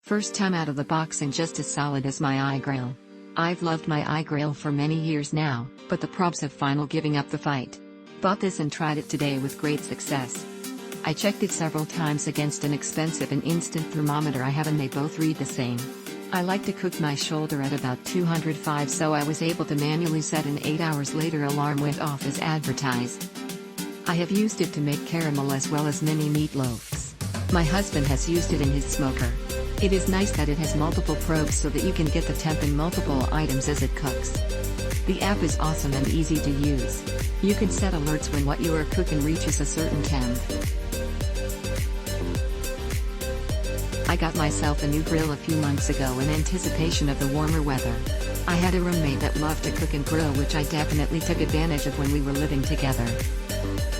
First time out of the box and just as solid as my iGrill. I've loved my iGrill for many years now, but the probes have finally giving up the fight. Bought this and tried it today with great success. I checked it several times against an expensive and instant thermometer I have and they both read the same. I like to cook my shoulder at about 205, so I was able to manually set an 8 hours later alarm went off as advertised. I have used it to make caramel as well as mini meatloafs. My husband has used it in his smoker. It is nice that it has multiple probes so that you can get the temp in multiple items as it cooks. The app is awesome and easy to use. You can set alerts when what you are cooking reaches a certain temp. I got myself a new grill a few months ago in anticipation of the warmer weather. I had a roommate that loved to cook and grill, which I definitely took advantage of when we were living together.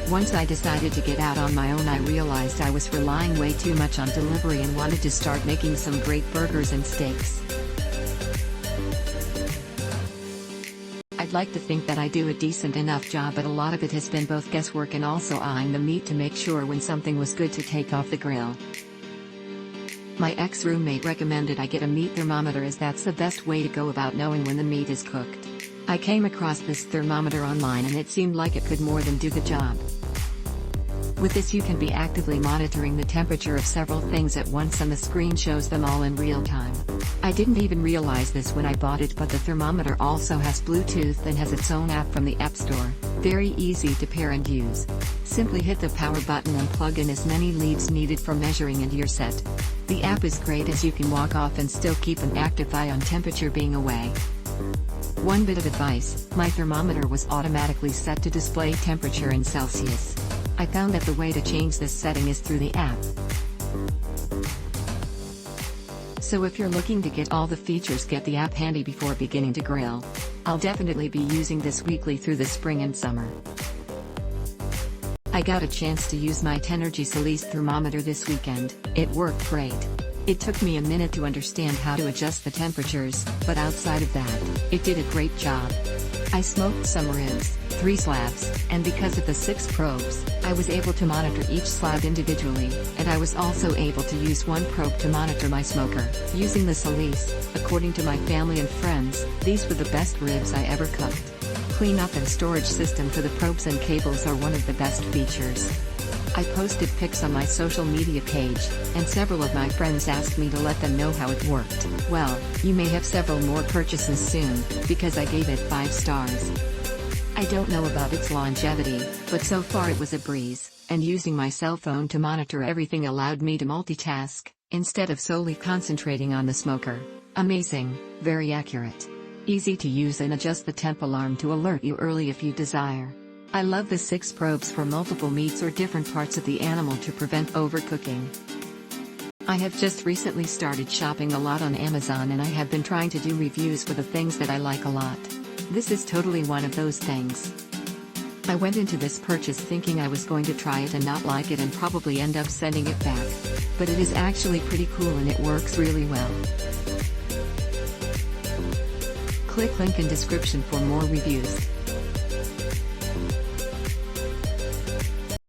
Once I decided to get out on my own, I realized I was relying way too much on delivery and wanted to start making some great burgers and steaks. I'd like to think that I do a decent enough job, but a lot of it has been both guesswork and also eyeing the meat to make sure when something was good to take off the grill. My ex-roommate recommended I get a meat thermometer as that's the best way to go about knowing when the meat is cooked. I came across this thermometer online and it seemed like it could more than do the job. With this you can be actively monitoring the temperature of several things at once and the screen shows them all in real time. I didn't even realize this when I bought it, but the thermometer also has Bluetooth and has its own app from the App Store. Very easy to pair and use. Simply hit the power button and plug in as many leads needed for measuring and you're set. The app is great as you can walk off and still keep an active eye on temperature being away. One bit of advice, my thermometer was automatically set to display temperature in Celsius. I found that the way to change this setting is through the app. So if you're looking to get all the features, get the app handy before beginning to grill. I'll definitely be using this weekly through the spring and summer. I got a chance to use my Tenergy Solis thermometer this weekend. It worked great. It took me a minute to understand how to adjust the temperatures, but outside of that, it did a great job. I smoked some ribs, 3 slabs, and because of the 6 probes, I was able to monitor each slab individually, and I was also able to use one probe to monitor my smoker. Using the Solis, according to my family and friends, these were the best ribs I ever cooked. Cleanup and storage system for the probes and cables are one of the best features. I posted pics on my social media page, and several of my friends asked me to let them know how it worked. Well, you may have several more purchases soon, because I gave it 5 stars. I don't know about its longevity, but so far it was a breeze, and using my cell phone to monitor everything allowed me to multitask, instead of solely concentrating on the smoker. Amazing, very accurate. Easy to use and adjust the temp alarm to alert you early if you desire. I love the 6 probes for multiple meats or different parts of the animal to prevent overcooking. I have just recently started shopping a lot on Amazon and I have been trying to do reviews for the things that I like a lot. This is totally one of those things. I went into this purchase thinking I was going to try it and not like it and probably end up sending it back. But it is actually pretty cool and it works really well. Click link in description for more reviews.